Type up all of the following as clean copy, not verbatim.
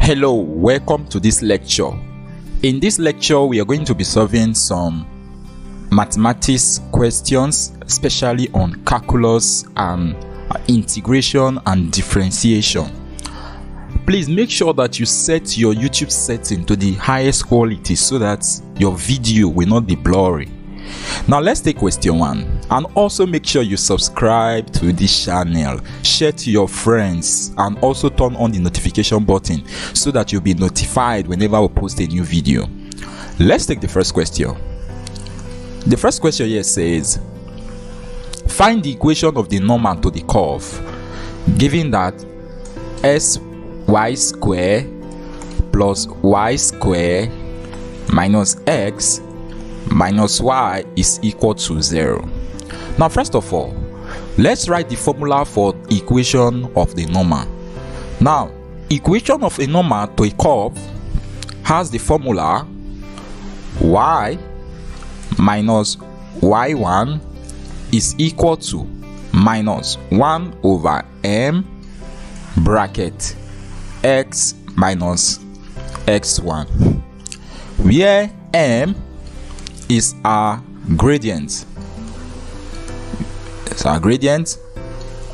Hello, welcome to this lecture. In this lecture, we are going to be solving some mathematics questions, especially on calculus and integration and differentiation. Please make sure that you set your YouTube setting to the highest quality so that your video will not be blurry. Now let's take question 1, and also make sure you subscribe to this channel, share to your friends, and also turn on the notification button so that you'll be notified whenever we post a new video. Let's take the first question. The first question here says, find the equation of the normal to the curve given that sy square plus y square minus x minus y is equal to 0. Now first of all, let's write the formula for equation of the normal. Now equation of a normal to a curve has the formula y minus y1 is equal to minus 1 over m bracket x minus x1, where m is our gradient. It's our gradient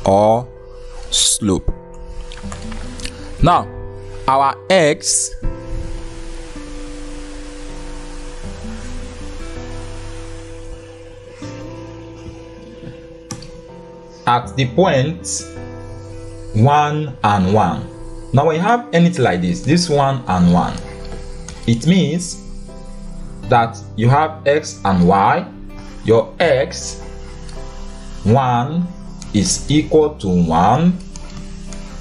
or slope. Now our x at the point 1 and 1. Now when you have anything like this 1 and 1, it means that you have x and y. Your x 1 is equal to 1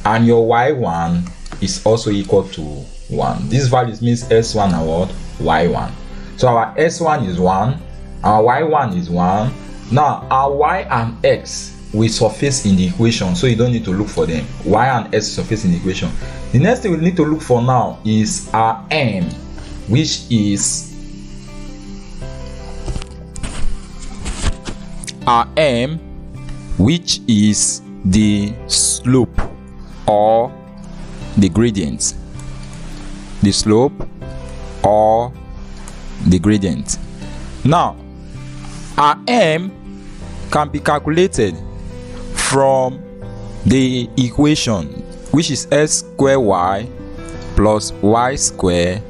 and your y1 is also equal to 1. This value means s1 and what? y1. So our s1 is 1, our y1 is 1. Now our y and x will surface in the equation, so you don't need to look for them. Y and x surface in the equation. The next thing we need to look for now is our m, which is the slope or the gradient. The slope or the gradient. Now our m can be calculated from the equation, which is s square y plus y square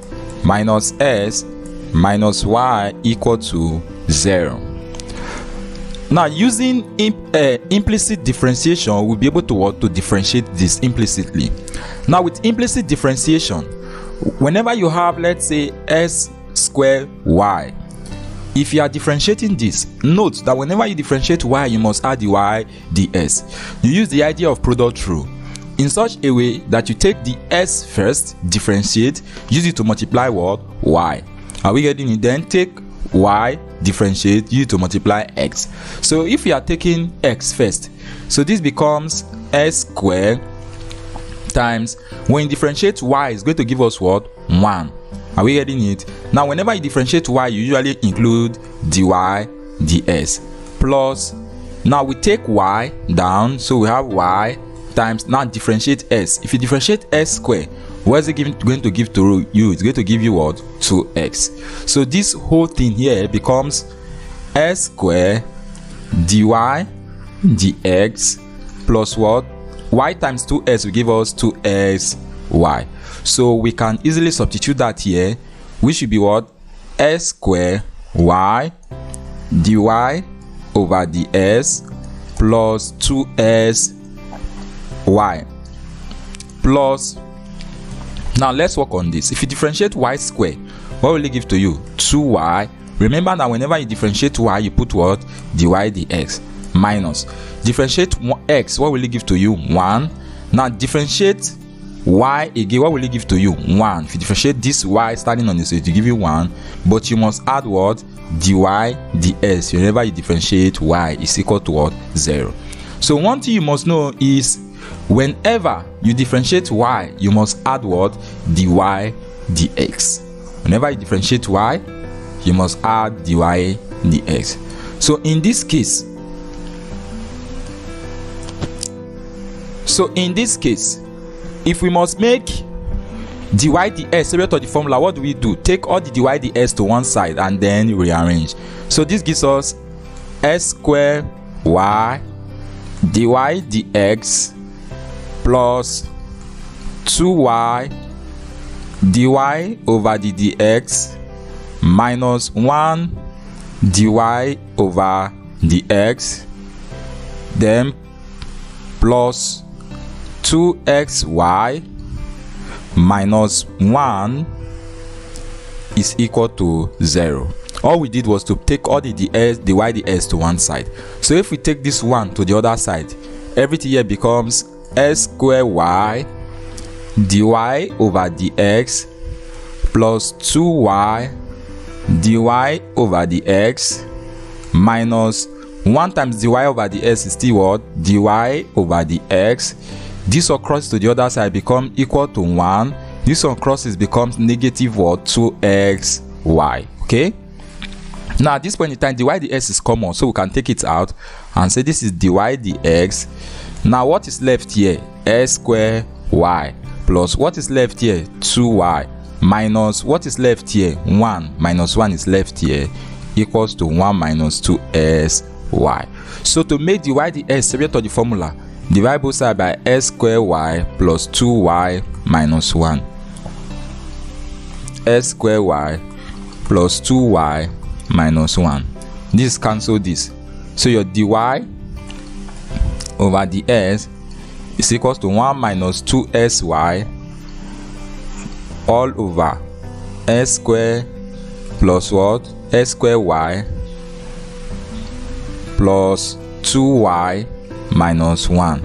minus s minus y equal to 0. Now using implicit differentiation, we'll be able to differentiate this implicitly. Now with implicit differentiation, whenever you have, let's say, s square y, if you are differentiating this, note that whenever you differentiate y, you must add the y ds. You use the idea of product rule in such a way that you take the s first, differentiate, use it to multiply what? Y. Are we getting it? Then take y, differentiate, use it to multiply x. So if you are taking x first, so this becomes s square times, when you differentiate y, is going to give us what? 1. Are we getting it? Now whenever you differentiate y, you usually include dy ds plus, now we take y down, so we have y times, now differentiate s. If you differentiate s square, what is it going to give to you? It's going to give you what? 2x. So this whole thing here becomes s square dy dx plus what? Y times 2s will give us 2xy. So we can easily substitute that here, which should be what? S square y dy over ds plus 2s y plus, now let's work on this. If you differentiate y square, what will it give to you? 2y. Remember that whenever you differentiate y, you put what? Dy dx minus, differentiate x, what will it give to you? 1. Now differentiate y again, what will it give to you? 1. If you differentiate this y starting on this, it will give you 1, but you must add what? Dy ds. Whenever you differentiate y is equal to what? 0. So one thing you must know is whenever you differentiate y, you must add what? Dy dx. Whenever you differentiate y, you must add dy dx. So in this case, if we must make dy dx separate to the formula, what do we do? Take all the dy dx to one side and then rearrange. So this gives us s square y dy dx plus 2y dy over the dx minus 1 dy over dx, then plus 2xy minus 1 is equal to 0. All we did was to take all the dy dx to one side. So if we take this one to the other side, everything here becomes s square y dy over dx plus 2y dy over dx minus 1 times dy over dx is still what? Dy over dx. This one crosses to the other side, become equal to 1. This one crosses, becomes negative what? 2xy. Okay, now at this point in time dy dx is common, so we can take it out and say this is dy dx. Now what is left here? S square y plus what is left here? 2y minus what is left here? 1 minus 1 is left here, equals to 1 minus 2sy. So to make dy dx separate to the formula, divide both sides by s square y plus 2y minus 1. S square y plus 2y minus 1. This cancel this. So your dy over ds is equals to 1 minus 2sy all over s square plus what? S square y plus 2y minus 1,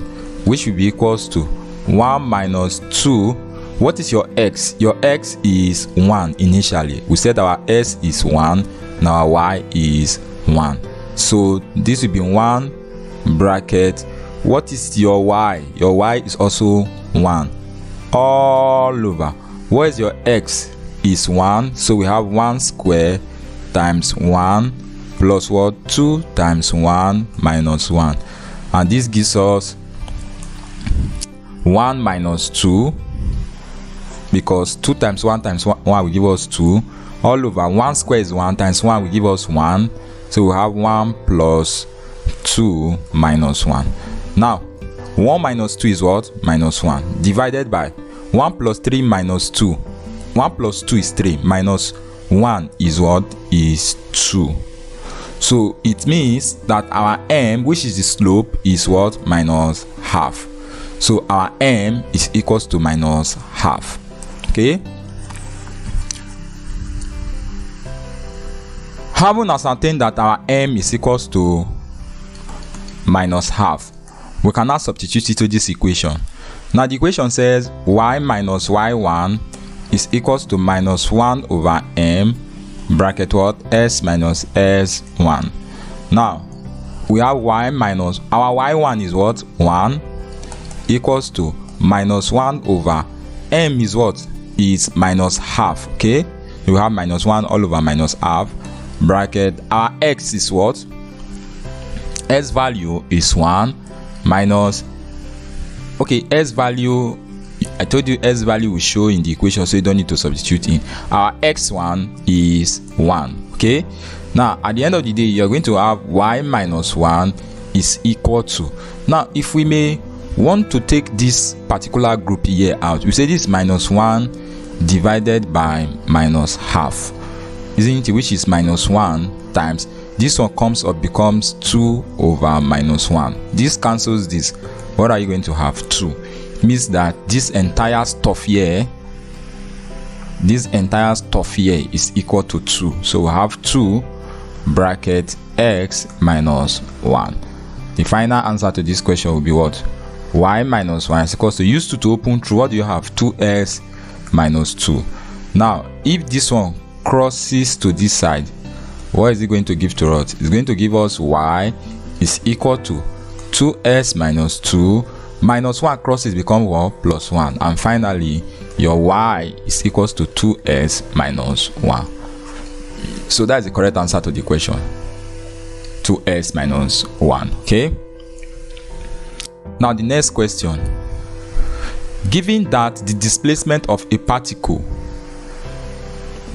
which will be equals to 1 minus 2. What is your x? Your x is 1 initially. We said our s is 1, now our y is 1. So this will be 1 bracket. What is your y? Your y is also 1 all over. What is your x? Is 1. So we have 1 square times 1 plus what? 2 times 1 minus 1. And this gives us 1 minus 2, because 2 times 1 times 1 will give us 2, all over 1 square is 1 times 1 will give us 1. So we have 1 plus 2 minus 1. Now 1 minus 2 is what? Minus 1, divided by 1 plus 3 minus 2. 1 plus 2 is 3, minus 1 is what? Is 2. So it means that our m, which is the slope, is what? Minus half. So our m is equals to minus half. Okay, having ascertained that our m is equals to minus half, we can now substitute it to this equation. Now the equation says y minus y1 is equals to minus 1 over m bracket what? S minus s1. Now we have y minus, our y1 is what? 1 equals to minus 1 over m is what? Is minus half. Okay, we have minus 1 all over minus half bracket. Our x is what? S value is 1 minus, okay, s value, I told you s value will show in the equation, so you don't need to substitute in. Our x1 is 1. Okay, now at the end of the day you're going to have y minus 1 is equal to, now if we may want to take this particular group here out, we say this minus 1 divided by minus half, isn't it, which is minus 1 times this one comes up, becomes 2 over minus 1. This cancels this. What are you going to have? 2. Means that this entire stuff here, this entire stuff here is equal to 2. So we have 2 bracket x minus 1. The final answer to this question will be what? Y minus 1 is equals to, use 2 to open through, what do you have? 2x minus 2. Now if this one crosses to this side, what is it going to give to us? It's going to give us y is equal to 2s minus 2 minus 1 crosses, become what? Plus 1. And finally your y is equals to 2s minus 1. So that's the correct answer to the question, 2s minus 1. Okay, now the next question, given that the displacement of a particle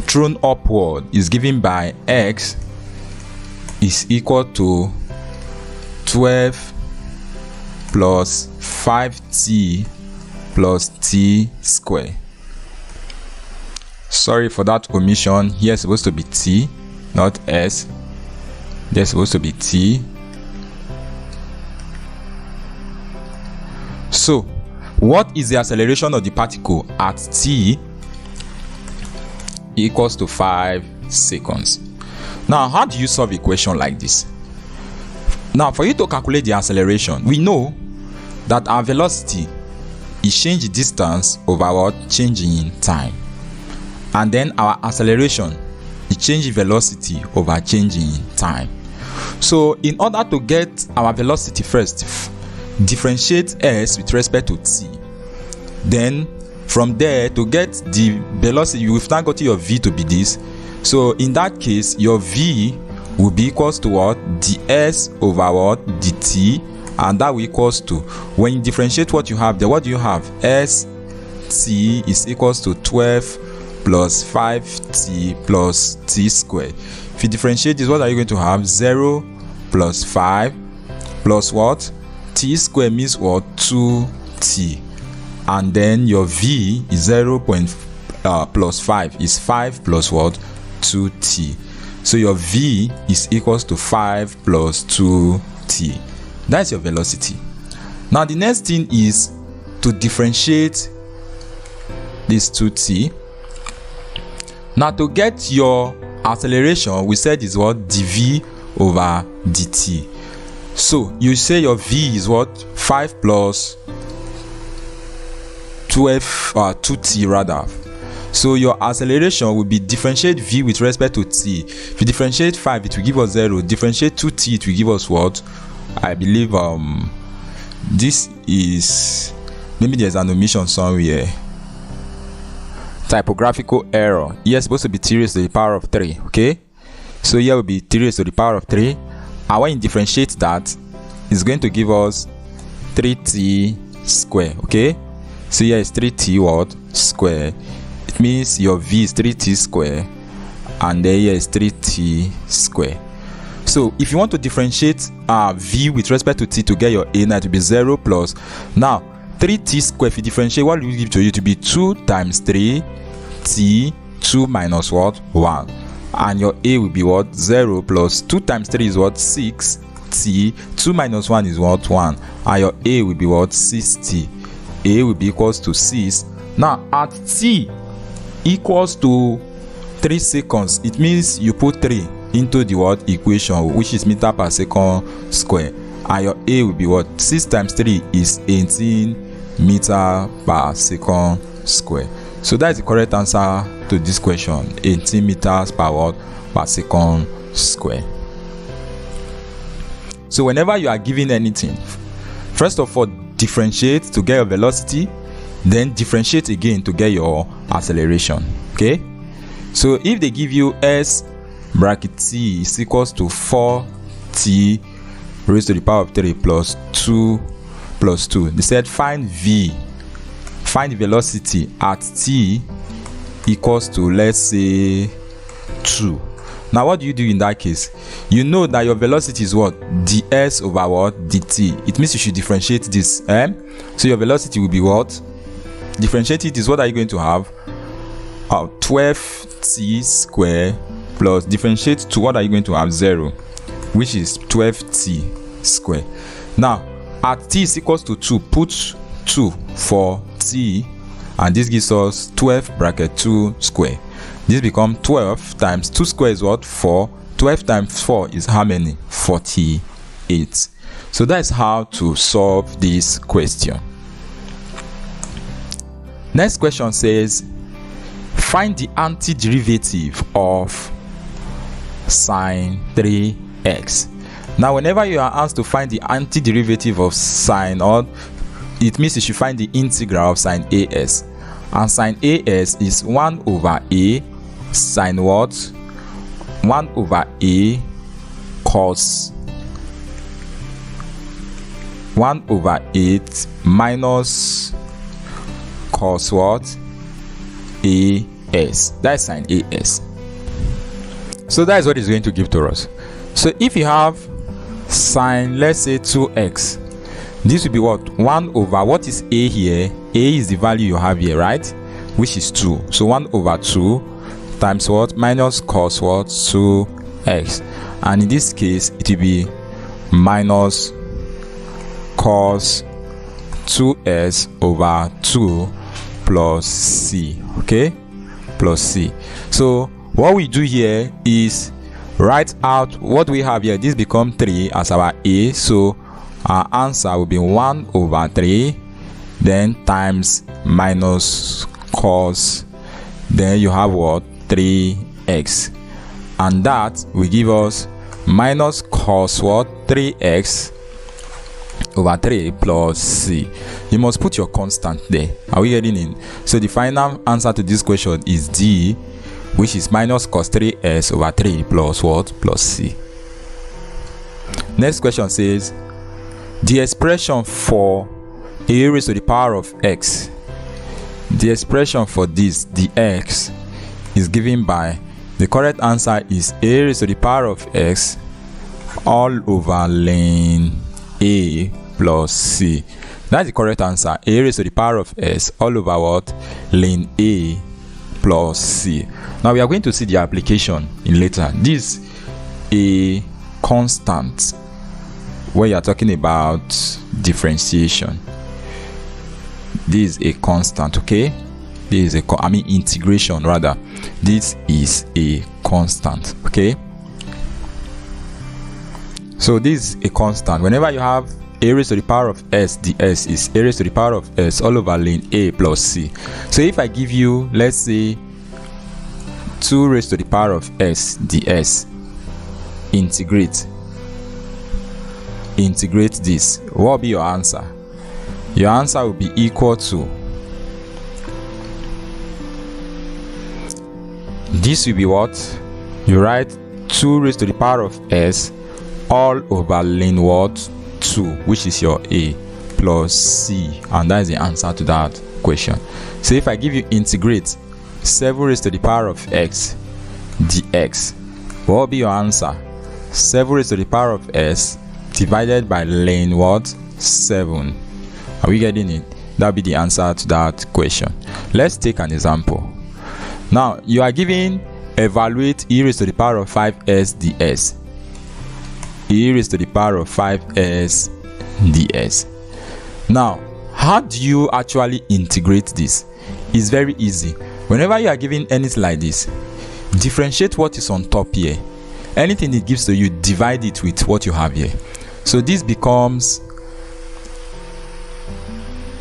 thrown upward is given by x is equal to 12 plus 5t plus t square. Sorry for that omission. Here is supposed to be t, not s. There's supposed to be t. So what is the acceleration of the particle at t equals to 5 seconds? Now, how do you solve a question like this? Now, for you to calculate the acceleration, we know that our velocity is change in distance over what? Changing in time. And then our acceleration is change in velocity over changing in time. So in order to get our velocity first, differentiate s with respect to t. Then from there, to get the velocity, you have now got your v to be this. So in that case, your v will be equals to what? ds over what? dt. And that will equals to, when you differentiate what you have there, what do you have? st is equals to 12 plus 5t plus t squared. If you differentiate this, what are you going to have? 0 plus 5 plus what? T squared means what? 2t. And then your v is 0 plus 5 is 5 plus what? 2t. So your v is equals to 5 plus 2t. That's your velocity. Now the next thing is to differentiate this 2t. Now to get your acceleration, we said is what? dv over dt. So you say your v is what? 5 plus 12 2t rather. So your acceleration will be differentiate v with respect to t. If you differentiate 5, it will give us 0. Differentiate 2t, it will give us what? I believe this is, maybe there's an omission somewhere. Typographical error. Here is supposed to be 3 raised to the power of 3. Okay, so here will be 3 raised to the power of 3. And when you differentiate that, it's going to give us 3t square. Okay, so here is 3t what? Square. It means your v is 3t square, and then here is 3t square. So if you want to differentiate v with respect to t to get your a, now it will be 0 plus, now 3t square, if you differentiate, what will you give to you? To be 2 times 3 t, 2 minus what? 1. And your a will be what? 0 plus 2 times 3 is what? 6 t, 2 minus 1 is what? 1. And your a will be what? 6t. A will be equals to 6. Now at t equals to 3 seconds, it means you put 3 into the what? Equation, which is meter per second square. And your a will be what? 6 times 3 is 18 meter per second square. So that is the correct answer to this question. 18 meters per what? Per second square. So whenever you are given anything, first of all differentiate to get your velocity, then differentiate again to get your acceleration. Okay, so if they give you s bracket t is equals to 4t raised to the power of 3 plus 2 plus 2, they said find v, find the velocity at t equals to, let's say, 2. Now what do you do in that case? You know that your velocity is what? ds over what? dt. It means you should differentiate this. So your velocity will be what? Differentiate it is, what are you going to have? 12t square plus differentiate to, what are you going to have? 0, which is 12t square. Now at t is equals to 2, put 2 for t, and this gives us 12 bracket 2 square. This becomes 12 times 2 square is what? 4. 12 times 4 is how many? 48. So that is how to solve this question. Next question says, find the antiderivative of sine 3x. Now whenever you are asked to find the antiderivative of sine, or it means you should find the integral of sine as, and sine as is 1 over a sine what? 1 over a cos 1 over 8 minus cos what? AS. That's sine AS. So that is what it's going to give to us. So if you have sine, let's say 2x, this will be what? 1 over, what is A here? A is the value you have here, right? Which is 2. So 1 over 2 times what? Minus cos what? 2x. And in this case, it will be minus cos 2s over 2 plus c. Okay? Plus c. So what we do here is write out what we have here. This becomes 3 as our A. So our answer will be 1 over 3. Then times minus cos. Then you have what? 3x. And that will give us minus cos what? 3x over 3 plus c. You must put your constant there. Are we getting in? So the final answer to this question is D, which is minus cos 3s over 3 plus what? Plus c. Next question says, the expression for a raised to the power of x, the expression for this, the x, is given by, the correct answer is a raised to the power of x all over ln a plus c. That's the correct answer. A raised to the power of s all over what? Ln a plus c. Now we are going to see the application in later. This is a constant where you are talking about differentiation. This is a constant, okay? This is a integration rather. This is a constant, okay? So this is a constant. Whenever you have a raised to the power of s, the s is a raised to the power of s all over ln a plus c. So if I give you, let's say, 2 raised to the power of s, the s, integrate this, what will be your answer? Your answer will be equal to, this will be what? You write 2 raised to the power of s all over ln what? 2, which is your a, plus c, and that is the answer to that question. So if I give you integrate 7 raised to the power of x dx, what will be your answer? 7 raised to the power of s divided by ln what? 7. Are we getting it? That will be the answer to that question. Let's take an example. Now you are given evaluate e raised to the power of 5s ds. E raised to the power of 5s ds. Now how do you actually integrate this? It's very easy. Whenever you are given anything like this, differentiate what is on top here. Anything it gives to you, divide it with what you have here. So this becomes,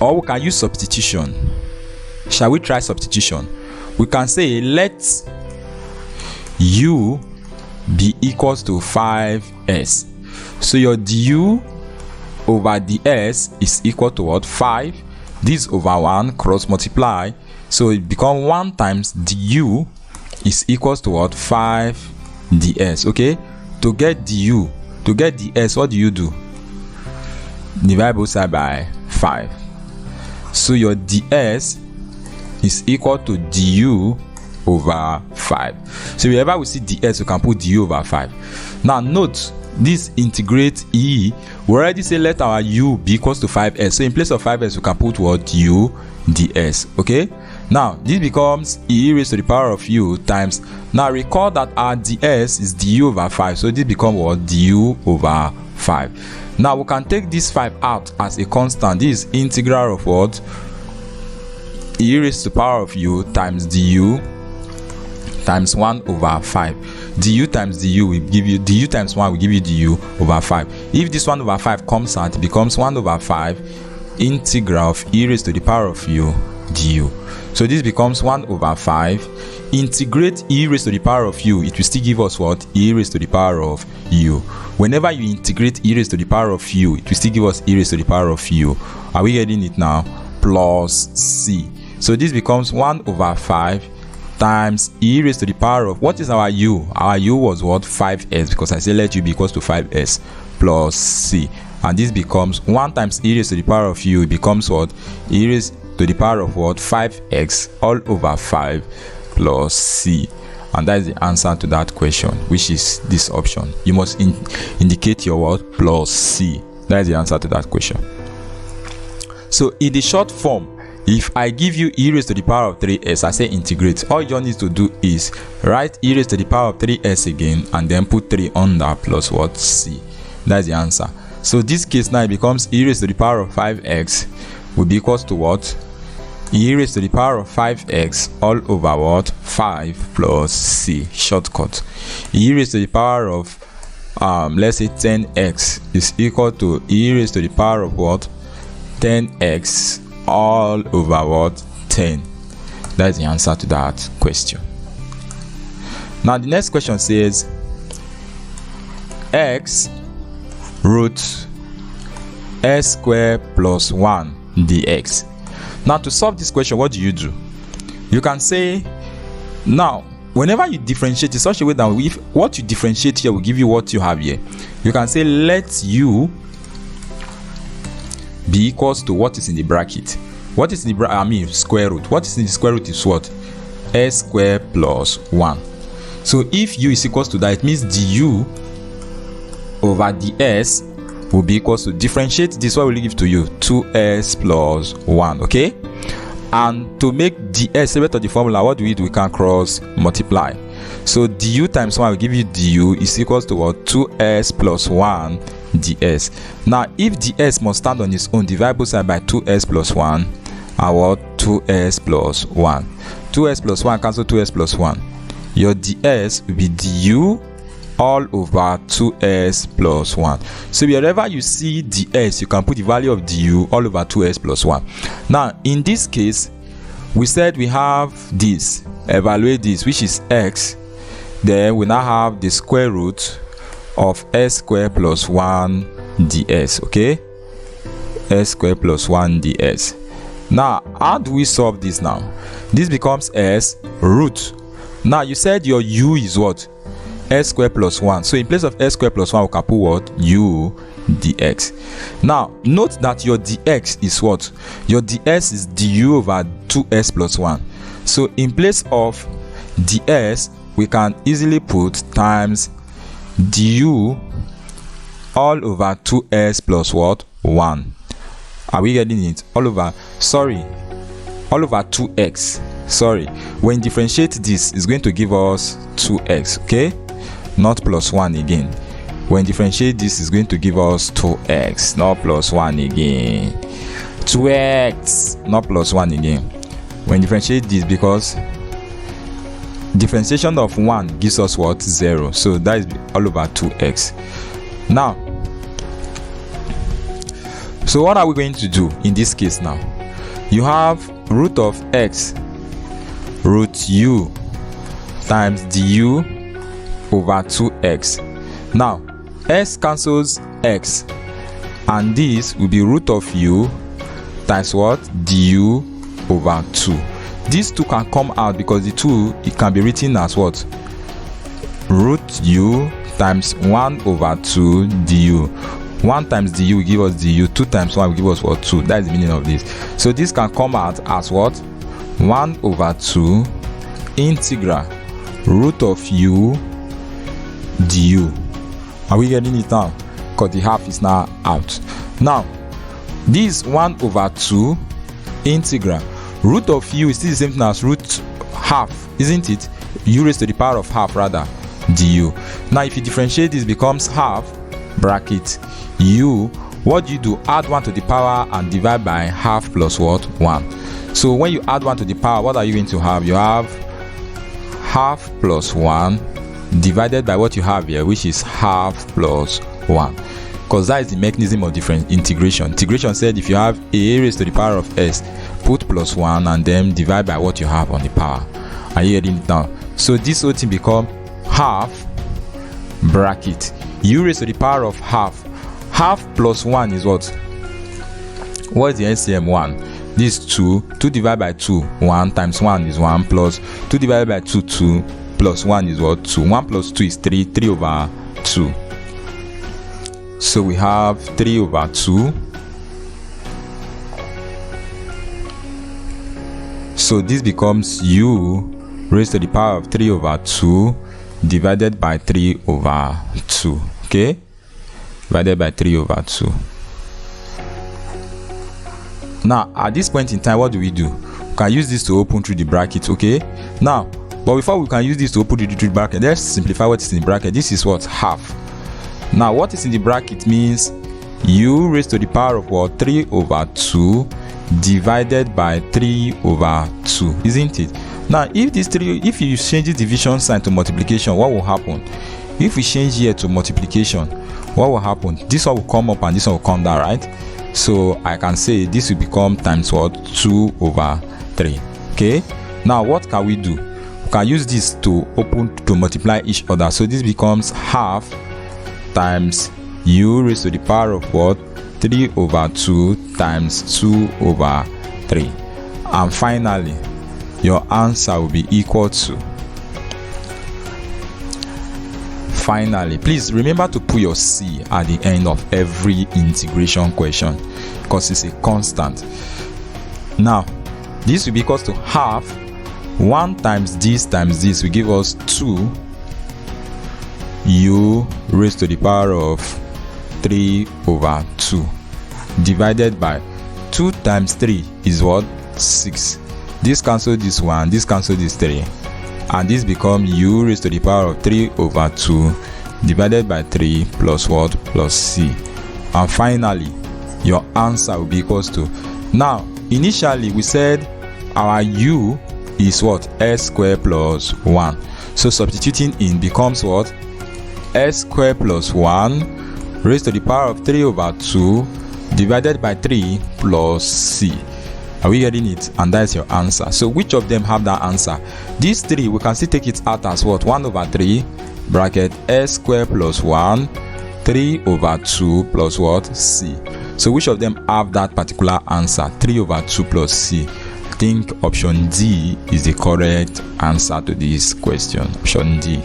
or we can use substitution. Shall we try substitution? We can say let u be equals to 5s. So your du over ds is equal to what? 5. This over 1 cross multiply. So it becomes 1 times du is equals to what? 5 ds. Okay? To get du, to get ds, what do you do? Divide both sides by 5. So your ds is equal to du over 5. So wherever we see ds, we can put du over 5. Now note, this integrate e, we already say let our u be equals to 5s. So in place of 5s, we can put what? U ds. Okay? Now this becomes e raised to the power of u times, now recall that our ds is du over 5. So this becomes what? Du over 5. Now we can take this 5 out as a constant. This is integral of what? E raised to the power of u times du times 1 over 5. Du times du will give you, du times 1 will give you du over 5. If this 1 over 5 comes out, it becomes 1 over 5 integral of e raised to the power of u du. So this becomes 1 over 5. Integrate e raised to the power of u, it will still give us what? E raised to the power of u. Whenever you integrate e raised to the power of u, it will still give us e raised to the power of u. Are we getting it now? Plus c. So this becomes 1 over 5 times e raised to the power of, what is our u? Our u was what? 5s, because I said let u be equals to 5s plus c. And this becomes 1 times e raised to the power of u, it becomes what? E raised to the power of what? 5x all over 5 plus c. And that is the answer to that question, which is this option. You must indicate your word plus c. That is the answer to that question. So in the short form, if I give you e raised to the power of 3s, I say integrate. All you just need to do is write e raised to the power of 3s again and then put 3 under plus what? C. That's the answer. So this case now it becomes e raised to the power of 5x will be equals to what? E raised to the power of 5x all over what? 5 plus c. Shortcut. E raised to the power of let's say 10x is equal to e raised to the power of what? 10x all over what? 10. That's the answer to that question. Now the next question says x root s squared plus 1 dx. Now to solve this question, what do? You can say, now whenever you differentiate in such a way that if what you differentiate here will give you what you have here, you can say let u be equals to what is in the bracket. What is in the bracket? Square root. What is in the square root is what? S squared plus 1. So if u is equals to that, it means du over ds will be equals to, differentiate this, what will it give to you? 2s plus 1. Okay, and to make ds separate of the formula, what do? We can cross multiply. So du times 1 will give you du is equals to what? 2s plus 1 ds. Now if ds must stand on its own, divide both sides by 2s plus 1 and what? 2s plus 1. 2s plus 1 cancel 2s plus 1. Your ds will be du all over 2s plus 1. So wherever you see ds, you can put the value of du all over 2s plus 1. Now in this case, we said we have this, evaluate this, which is x. Then we now have the square root of s squared plus 1 ds. Okay, s squared plus 1 ds. Now how do we solve this? Now this becomes s root. Now you said your u is what? S squared plus 1. So in place of s squared plus 1, we can put what? U dx. Now note that your dx is what? Your ds is du over 2s plus 1. So in place of ds, we can easily put times du all over 2s plus what? 1. Are we getting it? All over 2x. Sorry, when differentiate this, is going to give us 2x. Okay, not plus 1 again. When differentiate this, is going to give us 2x, not plus 1 again. 2x, not plus 1 again. When differentiate this, because differentiation of 1 gives us what? 0. So that is all over 2x. Now, so what are we going to do in this case now? You have root of x root u times du over 2x. Now s cancels x, and this will be root of u times what? Du over 2. These two can come out because the 2, it can be written as what? Root u times 1 over 2 du. 1 times du will give us du, 2 times 1 will give us what? 2. That is the meaning of this. So this can come out as what? 1 over 2 integral root of u du. Are we getting it now? Because the half is now out. Now this 1 over 2 integral root of u is still the same thing as root half, isn't it? U raised to the power of half rather du. Now if you differentiate, this becomes half bracket u. What do? Add 1 to the power and divide by half plus what? 1. So when you add 1 to the power, what are you going to have? You have half plus 1 divided by what you have here, which is half plus 1, because that is the mechanism of different integration. Integration said if you have a raised to the power of s, put plus 1 and then divide by what you have on the power. Are you getting it now? So this whole thing become half bracket u raised to the power of half. Half plus 1 is what? What is the LCM? 1. This 2 divided by 2, 1 times 1 is 1 plus 2 divided by 2, 2 plus 1 is what? 2. 1 plus 2 is 3, 3 over 2. So we have 3 over 2 So this becomes u raised to the power of 3 over 2 divided by 3 over 2. Okay, divided by 3 over 2. Now at this point in time, what do? We can use this to open through the bracket. Okay, now but before we can use this to open through the bracket, let's simplify what is in the bracket. This is what? Half. Now what is in the bracket means u raised to the power of what? 3 over 2 divided by 3 over 2, isn't it? Now if you change the division sign to multiplication, what will happen? If we change here to multiplication, what will happen? This one will come up and this one will come down, right? So I can say this will become times what? 2 over 3. Okay, now what can we do? We can use this to multiply each other. So this becomes half times u raised to the power of what? 3 over 2 times 2 over 3. And finally, your answer will be equal to. Finally, please remember to put your c at the end of every integration question because it's a constant. Now, this will be equal to half 1 times this will give us 2 u raised to the power of 3 over 2 divided by 2 times 3 is what? 6. This cancel this 1, this cancel this 3, and this becomes u raised to the power of 3 over 2 divided by 3 plus what? Plus c. And finally, your answer will be equals to. Now initially we said our u is what? S squared plus 1. So substituting in becomes what? S squared plus 1 raised to the power of 3 over 2 divided by 3 plus c. Are we getting it? And that's your answer. So which of them have that answer? These 3, we can still take it out as what? 1 over 3 bracket S squared plus 1 3 over 2 plus what? C. So which of them have that particular answer? 3 over 2 plus c. I think option D is the correct answer to this question. Option D.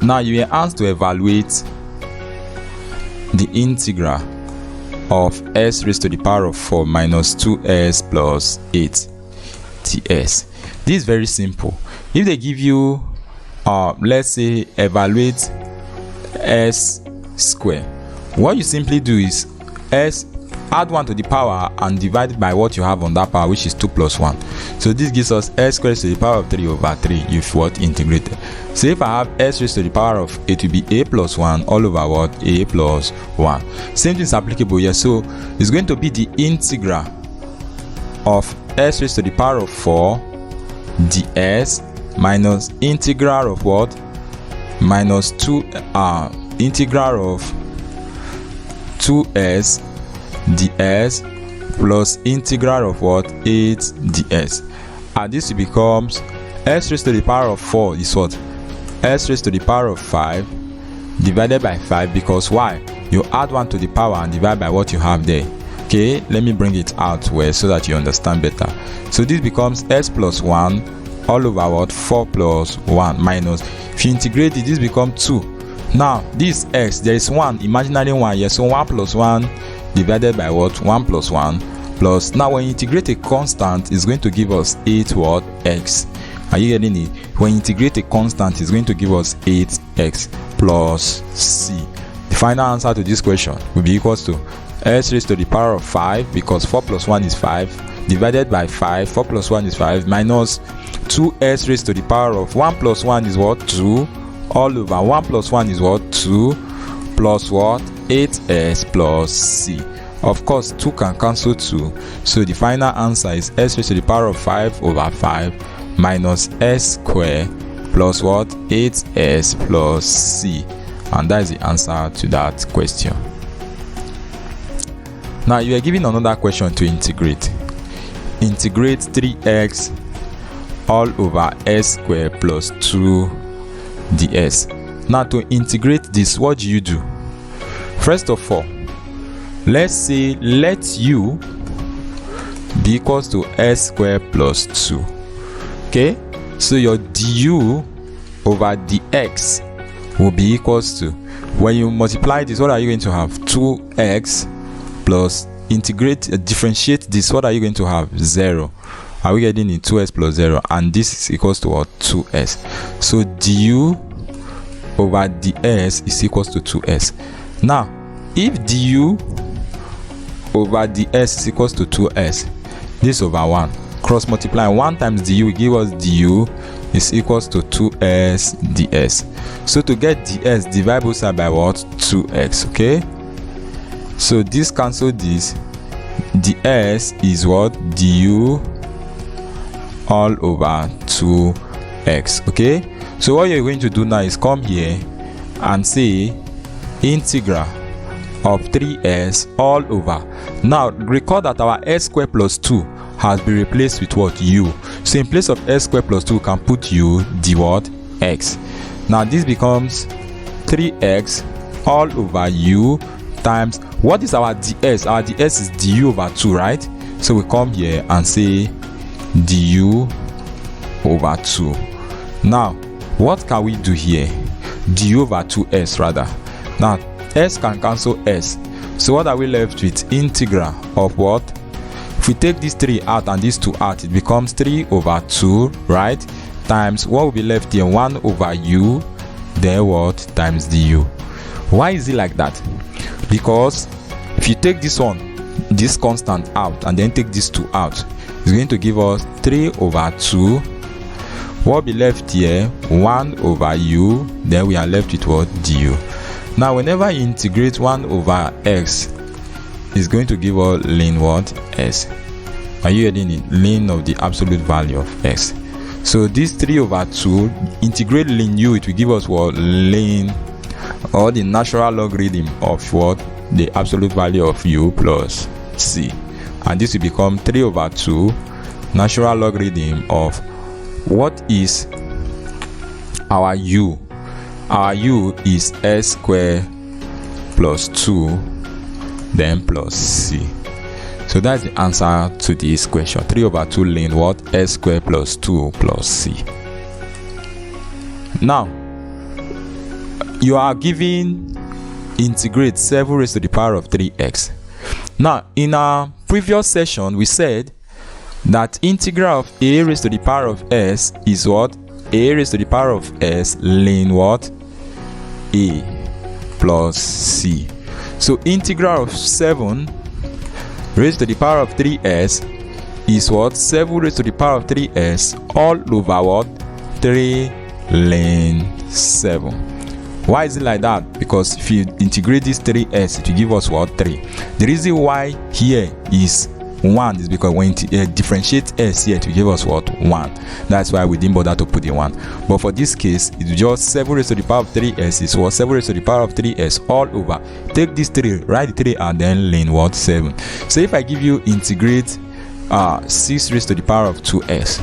Now you are asked to evaluate the integral of s raised to the power of 4 minus 2s plus 8 ts. This is very simple. If they give you let's say evaluate s square, what you simply do is add 1 to the power and divide it by what you have on that power, which is 2 plus 1. So this gives us s squared to the power of 3 over 3 if what? Integrated. So if I have s raised to the power of it will be a plus 1 all over what? A plus 1. Same thing is applicable here. So it's going to be the integral of s raised to the power of 4 ds minus integral of what? Minus 2 integral of 2s ds plus integral of what? 8 ds. And this becomes s raised to the power of 4 is what? S raised to the power of 5 divided by 5, because why? You add 1 to the power and divide by what you have there. Okay, let me bring it out well so that you understand better. So this becomes s plus 1 all over what? 4 plus 1 minus, if you integrate it, this becomes 2. Now this x, there is 1 imaginary 1 here, so 1 plus 1 divided by what? 1 plus 1 plus, now when you integrate a constant, it's going to give us 8 what? X. Are you getting it? When you integrate a constant, it's going to give us 8x plus c. The final answer to this question will be equals to s raised to the power of 5, because 4 plus 1 is 5, divided by 5, 4 plus 1 is 5, minus 2s raised to the power of 1 plus 1 is what? 2, all over 1 plus 1 is what? 2, plus what? 8s plus c. Of course 2 can cancel 2, so the final answer is s raised to the power of 5 over 5 minus s squared plus what? 8s plus c. And that is the answer to that question. Now you are given another question to integrate. Integrate 3x all over s squared plus 2 ds. Now to integrate this, what do you do? First of all, let's say let u be equals to s squared plus 2. Okay, so your du over dx will be equals to, when you multiply this, what are you going to have? 2x plus differentiate this, what are you going to have? 0. Are we getting it? 2s plus 0, and this is equals to what? 2s. So du over ds is equals to 2s. Now if du over ds is equals to 2s, this over 1, cross multiply 1 times du will give us du is equals to 2s ds. So to get ds, divide both sides by what? 2x. Okay, so this cancel this, ds is what? Du all over 2x. Okay, so what you're going to do now is come here and say integral of 3s all over. Now recall that our s squared plus 2 has been replaced with what? U. So in place of s squared plus 2 we can put u d what? X. Now this becomes 3x all over u times, what is our ds? Our ds is du over 2, right? So we come here and say du over 2. Now what can we do here? Du over 2s rather. Now s can cancel s, so what are we left with? Integral of what? If we take this 3 out and this 2 out, it becomes 3 over 2, right? Times what will be left here? 1 over u, then what? Times du. Why is it like that? Because if you take this one, this constant out, and then take this 2 out, it's going to give us 3 over 2. What will be left here? 1 over u, then we are left with what? Du. Now whenever you integrate 1 over x, it's going to give us ln what? S. Are you getting it? Ln of the absolute value of x. So this 3 over 2, integrate ln u, it will give us what? Ln, or the natural logarithm of what? The absolute value of u plus c. And this will become 3 over 2 natural logarithm of what is our u? Our u is s squared plus 2 then plus c. So that's the answer to this question. 3 over 2 ln what? S squared plus 2 plus c. Now you are given integrate 7 raised to the power of 3x. Now in our previous session we said that integral of a raised to the power of s is what? A raised to the power of s ln what? A plus c. So integral of 7 raised to the power of 3s is what? 7 raised to the power of 3s all over what? 3 ln 7. Why is it like that? Because if you integrate this 3s, it will give us what? 3. The reason why here is 1 is because when you differentiate s here, it will give us what? 1. That's why we didn't bother to put the 1. But for this case, it's just 7 raised to the power of 3s is what? 7 raised to the power of 3s all over. Take this 3, write the 3 and then ln what? 7. So if I give you integrate 6 raised to the power of 2s,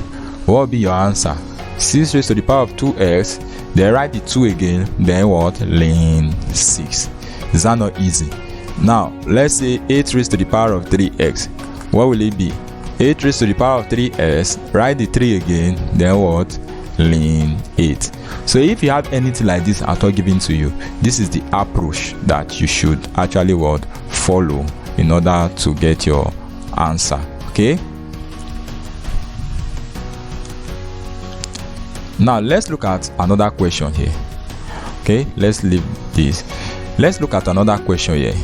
what will be your answer? 6 raised to the power of 2s, then write the 2 again, then what? Ln 6. Is that not easy? Now let's say 8 raised to the power of 3x. What will it be? 8 raised to the power of 3s, write the 3 again, then what? Ln 8. So if you have anything like this at all given to you, this is the approach that you should actually what? Follow in order to get your answer. Okay, now let's look at another question here. Okay, let's leave this. Let's look at another question here.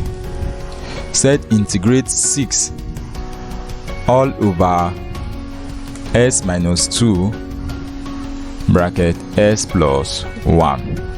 Said integrate 6 all over s minus 2 bracket s plus 1.